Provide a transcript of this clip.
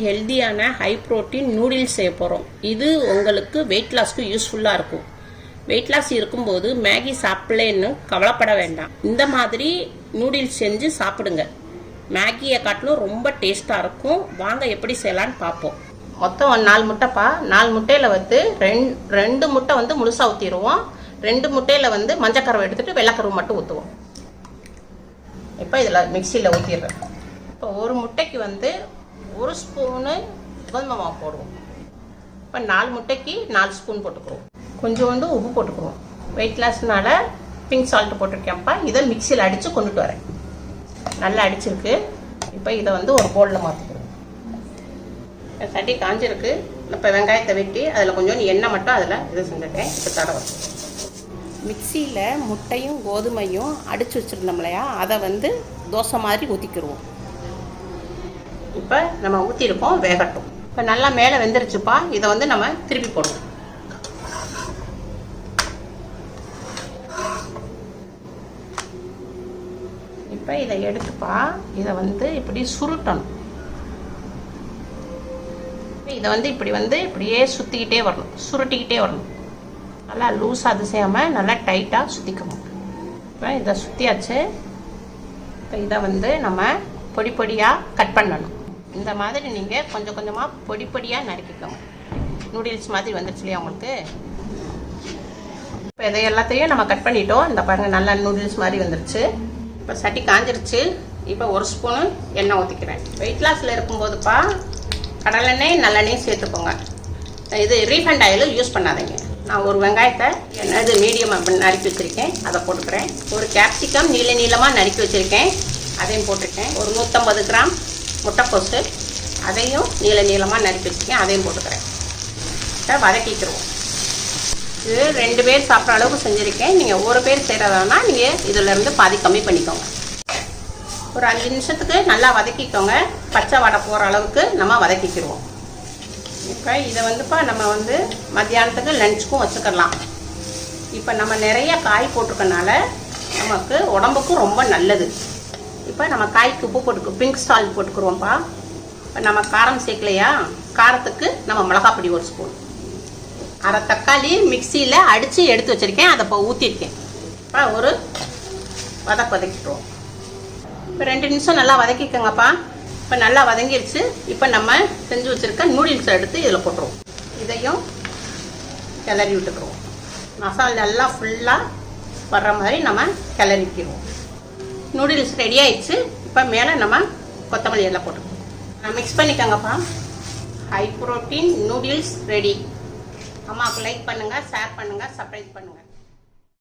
ஹெல்தியான high protein noodles செய்ய போகிறோம். இது உங்களுக்கு வெயிட் லாஸ்க்கு யூஸ்ஃபுல்லாக இருக்கும். வெயிட் லாஸ் இருக்கும்போது மேகி சாப்பிடலன்னு கவலைப்பட வேண்டாம். இந்த மாதிரி நூடுல்ஸ் செஞ்சு சாப்பிடுங்க. மேகியை காட்டிலும் ரொம்ப டேஸ்ட்டாக இருக்கும். வாங்க எப்படி செய்யலான்னு பார்ப்போம். மொத்தம் 4 முட்டைப்பா. 4 முட்டையில் வந்து 2 முட்டை வந்து முழுசாக ஊற்றிடுவோம். 2 முட்டையில் வந்து மஞ்சக்கருவை எடுத்துகிட்டு வெள்ளைக்கருவை மட்டும் ஊற்றுவோம். இப்போ இதில் மிக்சியில் ஊற்றிடுறேன். இப்போ ஒரு முட்டைக்கு வந்து 1 ஸ்பூனு கோதுமை மாவு போடுவோம். இப்போ 4 முட்டைக்கு 4 ஸ்பூன் போட்டுக்குவோம். கொஞ்சோண்டு உப்பு போட்டுக்குவோம். வெயிட் லாஸ்னால பிங்க் சால்ட் போட்டிருக்கேன்ப்பா. இதை மிக்சியில் அடித்து கொண்டுட்டு வரேன். நல்லா அடிச்சிருக்கு. இப்போ இதை வந்து ஒரு பவுலில் மாற்றிக்குவோம். சட்டி காஞ்சிருக்கு. இப்போ வெங்காயத்தை வெட்டி அதில் கொஞ்சம் எண்ணெய் மட்டும் அதில் இது செஞ்சுருக்கேன். இப்போ தடவை மிக்சியில் முட்டையும் கோதுமையும் அடித்து வச்சுருந்தோம் இல்லையா, அதை வந்து தோசை மாதிரி ஊற்றிக்கிடுவோம். இப்போ நம்ம ஊற்றிருக்கோம், வேகட்டும். இப்போ நல்லா மேலே வெந்துருச்சுப்பா. இதை வந்து நம்ம திருப்பி போடுவோம். இப்போ இதை எடுத்துப்பா. இதை வந்து இப்படி சுருட்டணும். இதை வந்து இப்படியே சுற்றிக்கிட்டே வரணும், சுருட்டிக்கிட்டே வரணும். நல்லா லூஸாக அது செய்யாமல் நல்லா டைட்டாக சுற்றிக்கணும். இப்போ இதை சுற்றியாச்சு. இப்போ இதை வந்து நம்ம பொடி பொடியாக கட் பண்ணணும். இந்த மாதிரி நீங்கள் கொஞ்சம் கொஞ்சமாக பொடி பொடியாக நறுக்கிக்கோங்க. நூடுல்ஸ் மாதிரி வந்துருச்சு இல்லையா உங்களுக்கு. இப்போ இதை எல்லாத்தையும் நம்ம கட் பண்ணிட்டோம். இந்த பாருங்கள், நல்லா நூடுல்ஸ் மாதிரி வந்துருச்சு. இப்போ சட்டி காஞ்சிருச்சு. இப்போ 1 ஸ்பூனு எண்ணெய் ஊற்றிக்கிறேன். வெயிட் லாஸில் இருக்கும்போதுப்பா கடலெண்ணெய் நல்லெண்ணெயும் சேர்த்துக்கோங்க. இது ரீஃபண்ட் ஆயில் யூஸ் பண்ணாதீங்க. நான் ஒரு வெங்காயத்தை இது மீடியம் நறுக்கி வச்சுருக்கேன், அதை போட்டுக்கிறேன். ஒரு கேப்சிகம் நீளமாக நறுக்கி வச்சுருக்கேன், அதையும் போட்டிருக்கேன். ஒரு 150 கிராம் முட்டைக்கோசு, அதையும் நீளமாக நறுக்கி வச்சுருக்கேன், அதையும் போட்டுக்கிறேன். வதக்கிக்கிறோம். இது 2 பேர் சாப்பிட்ற அளவுக்கு செஞ்சுருக்கேன். நீங்கள் 1 பேர் செய்கிறதானா நீங்கள் இதிலேருந்து பாதி கம்மி பண்ணிக்கோங்க. ஒரு 5 நிமிஷத்துக்கு நல்லா வதக்கிக்கோங்க. பச்சை வடை போகிற அளவுக்கு நம்ம வதக்கிக்கிடுவோம். இப்போ இதை வந்துப்பா நம்ம வந்து மத்தியானத்துக்கு லஞ்சுக்கும் வச்சுக்கலாம். இப்போ நம்ம நிறைய காய் போட்டிருக்கனால நமக்கு உடம்புக்கும் ரொம்ப நல்லது. இப்போ நம்ம காய்க்கு உப்பு போட்டுக்கு பிங்க் சால்ட் போட்டுக்குருவோம்ப்பா. இப்போ நம்ம காரம் சேர்க்கலையா, காரத்துக்கு நம்ம மிளகாப்பொடி 1 ஸ்பூன். அரை தக்காளி மிக்சியில் அடித்து எடுத்து வச்சுருக்கேன், அதை இப்போ ஊற்றிருக்கேன். இப்போ ஒரு வதக்கிட்டுருவோம். இப்போ 2 நிமிஷம் நல்லா வதக்கிக்கோங்கப்பா. இப்போ நல்லா வதங்கிடுச்சு. இப்போ நம்ம செஞ்சு வச்சுருக்க நூடுல்ஸ் எடுத்து இதில் போட்டுருவோம். இதையும் கிளறி விட்டுக்குருவோம். மசாலா எல்லாம் ஃபுல்லாக வர்ற மாதிரி நம்ம கிளறிக்கிடுவோம். நூடுல்ஸ் ரெடி ஆயிடுச்சு. இப்போ மேலே நம்ம கொத்தமல்லி எல்லாம் போட்டுக்குவோம். மிக்ஸ் பண்ணிக்கோங்கப்பா. High protein noodles ready. அம்மாவுக்கு லைக் பண்ணுங்கள், ஷேர் பண்ணுங்கள், சப்ஸ்கிரைப் பண்ணுங்கள்.